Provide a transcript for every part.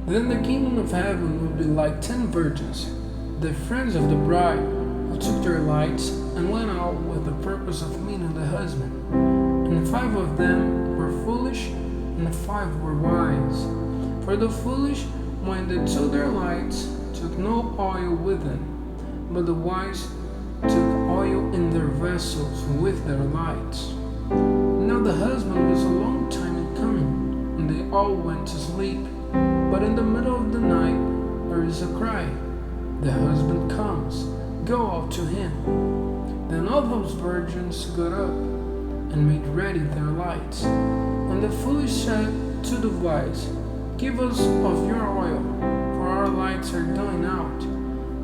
Then the kingdom of heaven will be like 10 virgins, the friends of the bride, who took their lights and went out with the purpose of meeting the husband. And 5 of them were foolish, and 5 were wise. For the foolish, when they took their lights, took no oil with them, but the wise took oil in their vessels with their lights. Now the husband was a long time in coming, and they all went to sleep. But in the middle of the night there is a cry, "The husband comes, go out to him." Then all those virgins got up and made ready their lights. And the foolish said to the wise, "Give us of your oil, for our lights are going out."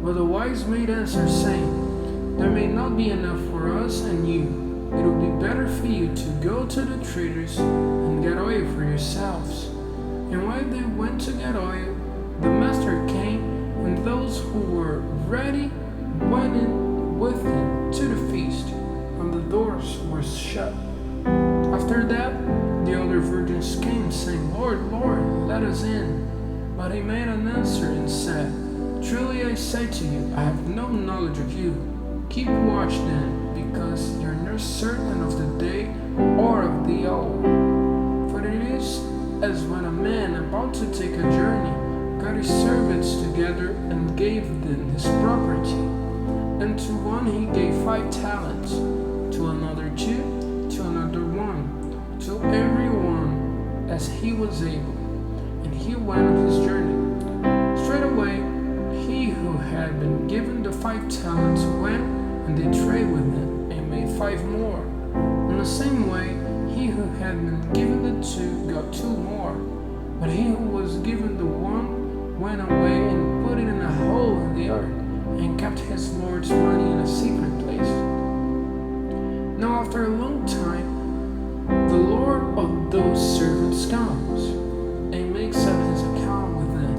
But the wise made answer, saying, "There may not be enough for us and you. It will be better for you to go to the traders and get oil for yourselves." And while they went to get oil, the master came, and those who were ready went in with him to the feast, and the doors were shut. After that, the other virgins came, saying, "Lord, Lord, let us in." But he made an answer and said, "Truly I say to you, I have no knowledge of you. Keep watch then, because you're not certain of the day or of the hour. For it is as when a man about to take a journey got his servants together and gave them his property. And to one he gave 5 talents, to another 2, to another 1, to every one as he was able. And he went on his journey. Straightway he who had been given the 5 talents went and did trade with them, and made 5 more. In the same way he who had been given the 2 got 2 more. But he who was given the 1 went away and put it in a hole in the earth, and kept his Lord's money in a secret place. Now after a long time, the Lord of those servants comes, and makes up his account with them.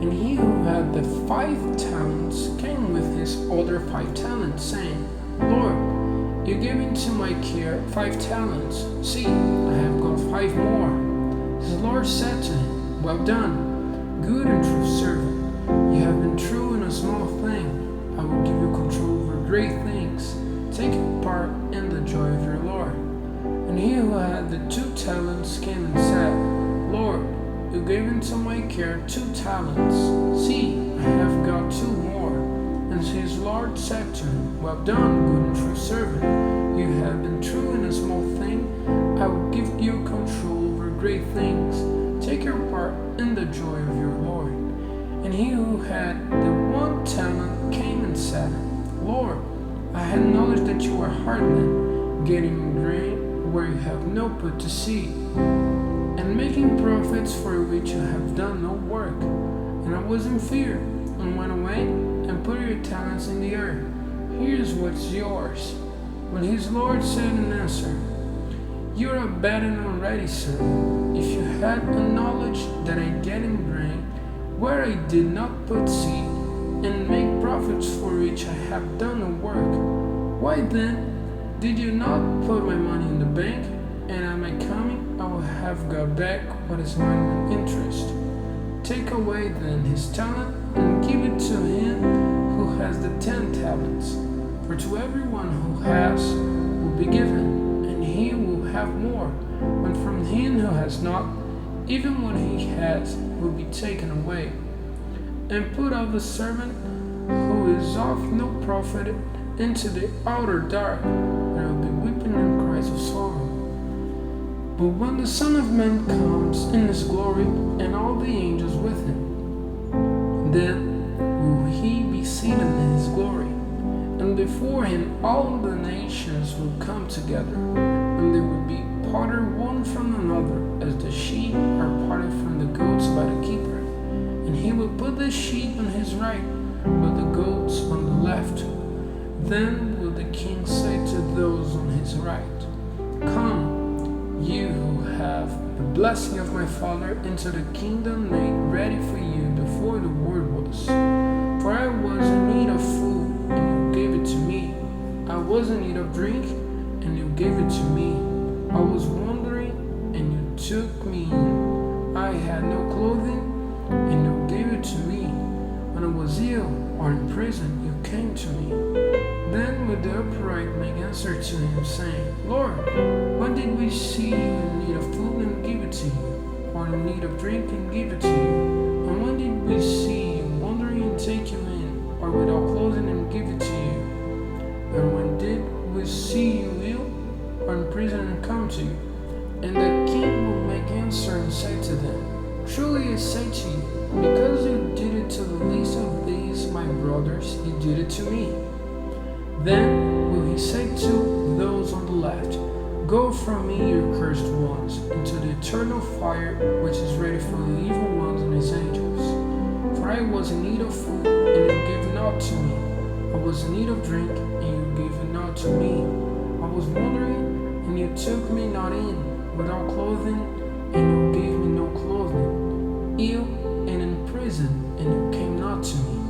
And he who had the 5 talents came with his other 5 talents, saying, "Lord, you gave into my care 5 talents. See, I have got 5 more." His Lord said to him, "Well done, good and true servant. You have been true in a small thing. I will give you control over great things. Take part in the joy of your Lord." And he who had the 2 talents came and said, "Lord, you gave into my care 2 talents. See, I have got 2 more." And his Lord said to him, "Well done, good and true servant. You have been true in a small thing. I will give you control over great things. Take your part in the joy of your Lord." And he who had the 1 talent came and said, "Lord, I had knowledge that you are hardman, getting grain where you have no put to seed, and making profits for which you have done no work. And I was in fear, and went away and put your talents in the earth. Here's what's yours." When his Lord said in answer, "You are a bad and unready servant. If you had a knowledge that I get in grain where I did not put seed, and make profits for which I have done no work, why then did you not put my money in the bank, and at my coming I will have got back what is mine with interest? Take away then his talent, and give it to him who has the 10 talents. For to everyone who has will be given, and he will have more. But from him who has not, even what he has will be taken away. And put out the servant who is of no profit into the outer dark. There will be weeping and cries of sorrow. But when the Son of Man comes in his glory, and all the angels with him, then will he be seated in his glory. And before him all the nations will come together, and they will be parted one from another, as the sheep are parted from the goats by the keeper. And he will put the sheep on his right, but the goats on the left. Then will the king say to those on his right, "Come, you who have the blessing of my Father, into the kingdom made ready for you before the world was. For I was in need of food, and you gave it to me. I was in need of drink, and you gave it to me. I was wandering, and you took me in. I had no clothing, ill or in prison, you came to me. Then will the upright make answer to him, saying, Lord, when did we see you in need of food and give it to you, or in need of drink and give it to you? And when did we see you wandering and take you in, or without clothing and give it to you? And when did we see you ill or in prison and come to you? And the king will make answer and say to them, Truly I say to you, because you did it to the least of these my brothers, you did it to me. Then will he say to those on the left, Go from me, you cursed ones, into the eternal fire which is ready for the evil ones and his angels. For I was in need of food, and you gave it not to me. I was in need of drink, and you gave it not to me. I was wandering, and you took me not in. Without clothing, and you gave me no clothing. Ill and in prison, and you came not to me.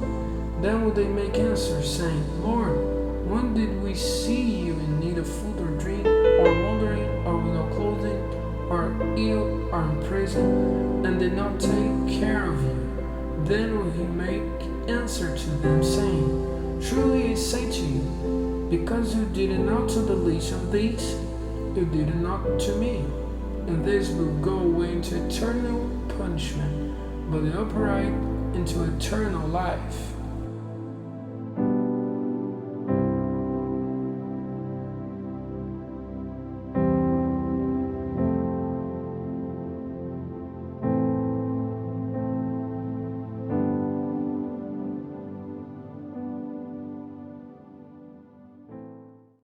Then would they make answer, saying, Lord, when did we see you in need of food or drink, or wandering, or without clothing, or ill, or in prison, and did not take care of you? Then will he make answer to them, saying, Truly I say to you, because you did it not to the least of these, you did it not to me. And this will go away into eternal punishment, but the upright into eternal life.